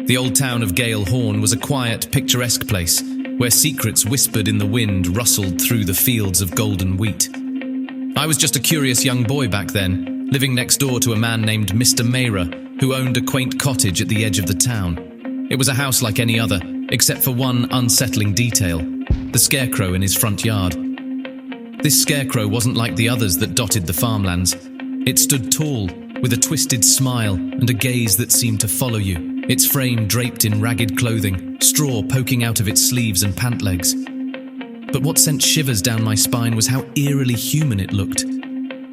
The old town of Gale Horn was a quiet, picturesque place, where secrets whispered in the wind rustled through the fields of golden wheat. I was just a curious young boy back then, living next door to a man named Mr. Mayra, who owned a quaint cottage at the edge of the town. It was a house like any other, except for one unsettling detail: the Scarecrow in his front yard. This Scarecrow wasn't like the others that dotted the farmlands. It stood tall, with a twisted smile and a gaze that seemed to follow you, its frame draped in ragged clothing, straw poking out of its sleeves and pant legs. But what sent shivers down my spine was how eerily human it looked.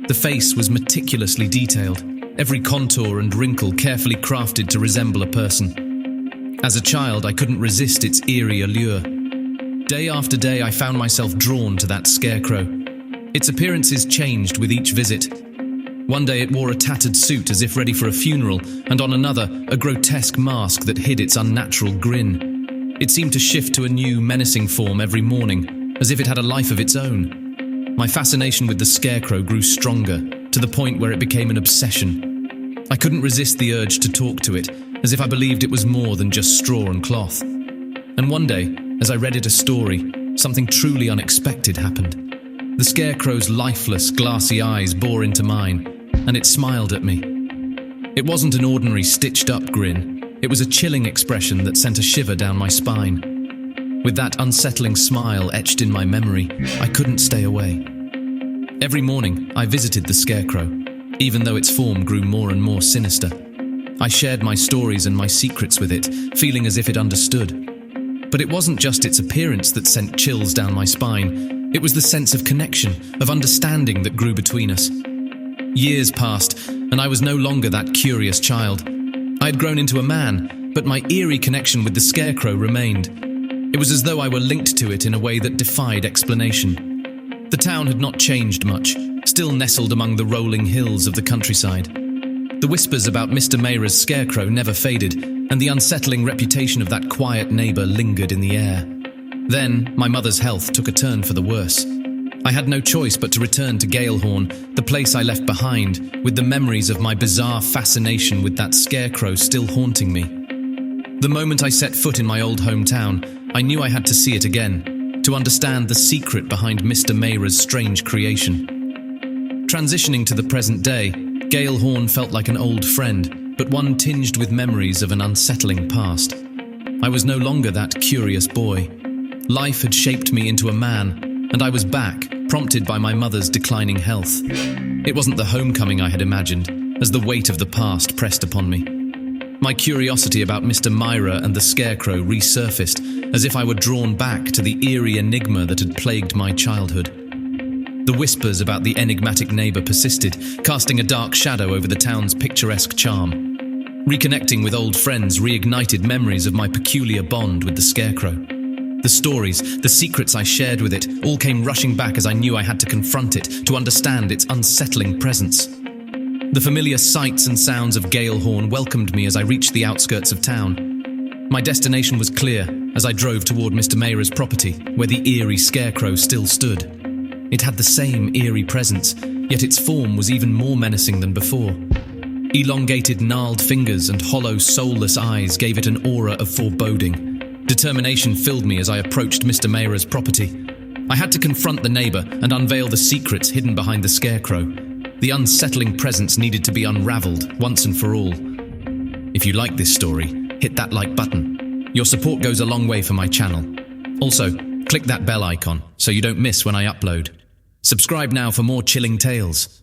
The face was meticulously detailed, every contour and wrinkle carefully crafted to resemble a person. As a child, I couldn't resist its eerie allure. Day after day, I found myself drawn to that Scarecrow. Its appearances changed with each visit. One day it wore a tattered suit as if ready for a funeral, and on another, a grotesque mask that hid its unnatural grin. It seemed to shift to a new, menacing form every morning, as if it had a life of its own. My fascination with the Scarecrow grew stronger, to the point where it became an obsession. I couldn't resist the urge to talk to it, as if I believed it was more than just straw and cloth. And one day, as I read it a story, something truly unexpected happened. The Scarecrow's lifeless, glassy eyes bore into mine, and it smiled at me. It wasn't an ordinary stitched-up grin. It was a chilling expression that sent a shiver down my spine. With that unsettling smile etched in my memory, I couldn't stay away. Every morning, I visited the Scarecrow, even though its form grew more and more sinister. I shared my stories and my secrets with it, feeling as if it understood. But it wasn't just its appearance that sent chills down my spine. It was the sense of connection, of understanding that grew between us. Years passed, and I was no longer that curious child. I had grown into a man, but my eerie connection with the Scarecrow remained. It was as though I were linked to it in a way that defied explanation. The town had not changed much, still nestled among the rolling hills of the countryside. The whispers about Mr. Mayra's Scarecrow never faded, and the unsettling reputation of that quiet neighbor lingered in the air. Then, my mother's health took a turn for the worse. I had no choice but to return to Gale Horn, the place I left behind, with the memories of my bizarre fascination with that Scarecrow still haunting me. The moment I set foot in my old hometown, I knew I had to see it again, to understand the secret behind Mr. Mayra's strange creation. Transitioning to the present day, Gale Horn felt like an old friend, but one tinged with memories of an unsettling past. I was no longer that curious boy. Life had shaped me into a man, and I was back, prompted by my mother's declining health. It wasn't the homecoming I had imagined, as the weight of the past pressed upon me. My curiosity about Mr. Mayra and the Scarecrow resurfaced, as if I were drawn back to the eerie enigma that had plagued my childhood. The whispers about the enigmatic neighbor persisted, casting a dark shadow over the town's picturesque charm. Reconnecting with old friends reignited memories of my peculiar bond with the Scarecrow. The stories, the secrets I shared with it, all came rushing back as I knew I had to confront it, to understand its unsettling presence. The familiar sights and sounds of Gale Horn welcomed me as I reached the outskirts of town. My destination was clear as I drove toward Mr. Mayra's property, where the eerie Scarecrow still stood. It had the same eerie presence, yet its form was even more menacing than before. Elongated, gnarled fingers and hollow, soulless eyes gave it an aura of foreboding. Determination filled me as I approached Mr. Mayra's property. I had to confront the neighbor and unveil the secrets hidden behind the Scarecrow. The unsettling presence needed to be unraveled once and for all. If you like this story, hit that like button. Your support goes a long way for my channel. Also, click that bell icon so you don't miss when I upload. Subscribe now for more chilling tales.